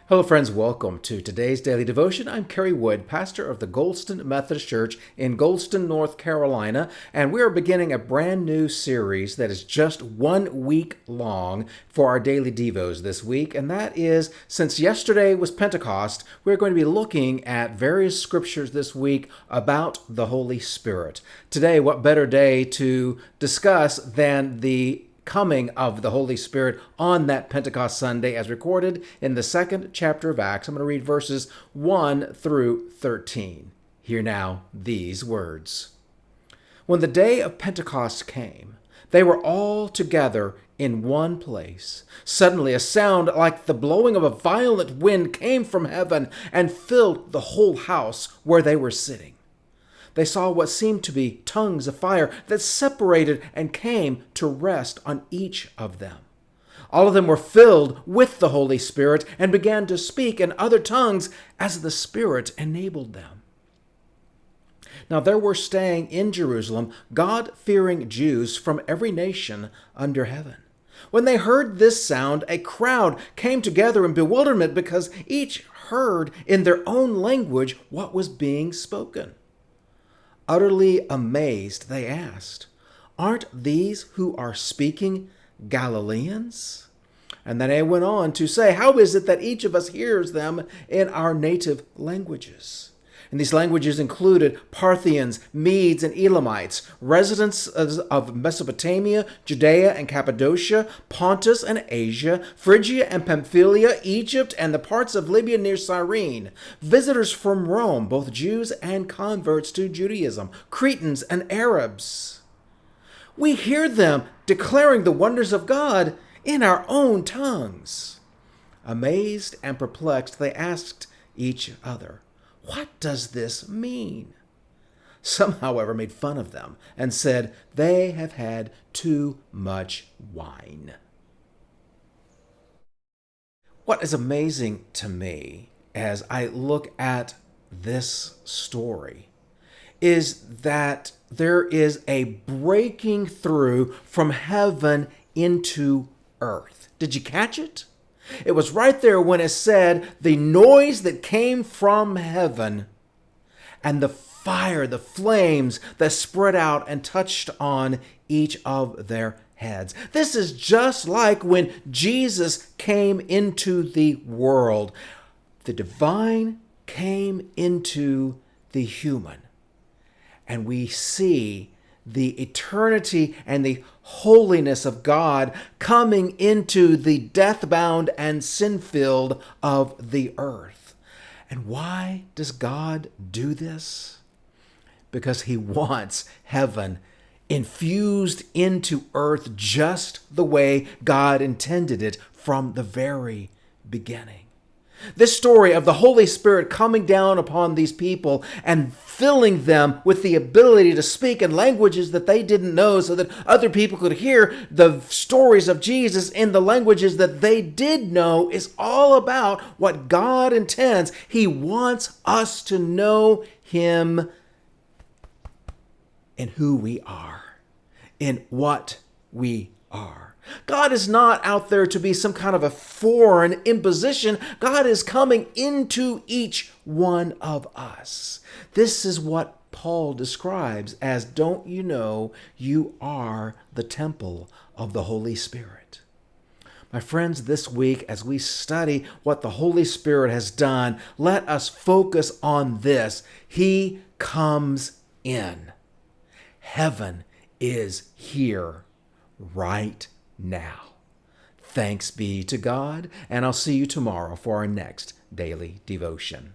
Hello, friends. Welcome to today's daily devotion. I'm Kerry Wood, pastor of the Goldston Methodist Church in Goldston, North Carolina, and we are beginning a brand new series that is just 1 week long for our daily devos this week. And that is, since yesterday was Pentecost, we're going to be looking at various scriptures this week about the Holy Spirit. Today, what better day to discuss than the coming of the Holy Spirit on that Pentecost Sunday as recorded in the second chapter of Acts. I'm going to read verses 1 through 13. Hear now these words. When the day of Pentecost came, they were all together in one place. Suddenly a sound like the blowing of a violent wind came from heaven and filled the whole house where they were sitting. They saw what seemed to be tongues of fire that separated and came to rest on each of them. All of them were filled with the Holy Spirit and began to speak in other tongues as the Spirit enabled them. Now there were staying in Jerusalem God-fearing Jews from every nation under heaven. When they heard this sound, a crowd came together in bewilderment because each heard in their own language what was being spoken. Utterly amazed, they asked, "Aren't these who are speaking Galileans?" And then they went on to say, "How is it that each of us hears them in our native languages?" And these languages included Parthians, Medes, and Elamites, residents of Mesopotamia, Judea and Cappadocia, Pontus and Asia, Phrygia and Pamphylia, Egypt, and the parts of Libya near Cyrene, visitors from Rome, both Jews and converts to Judaism, Cretans and Arabs. We hear them declaring the wonders of God in our own tongues. Amazed and perplexed, they asked each other, "What does this mean?" Some, however, made fun of them and said, "They have had too much wine." What is amazing to me as I look at this story is that there is a breaking through from heaven into earth. Did you catch it? It was right there when it said the noise that came from heaven and the fire, the flames that spread out and touched on each of their heads. This is just like when Jesus came into the world. The divine came into the human. And we see the eternity and the holiness of God coming into the death-bound and sin-filled of the earth. And why does God do this? Because he wants heaven infused into earth just the way God intended it from the very beginning. This story of the Holy Spirit coming down upon these people and filling them with the ability to speak in languages that they didn't know so that other people could hear the stories of Jesus in the languages that they did know is all about what God intends. He wants us to know him in who we are, in what we are. God is not out there to be some kind of a foreign imposition. God is coming into each one of us. This is what Paul describes as, don't you know you are the temple of the Holy Spirit? My friends, this week as we study what the Holy Spirit has done, let us focus on this. He comes in. Heaven is here right now. Thanks be to God, and I'll see you tomorrow for our next daily devotion.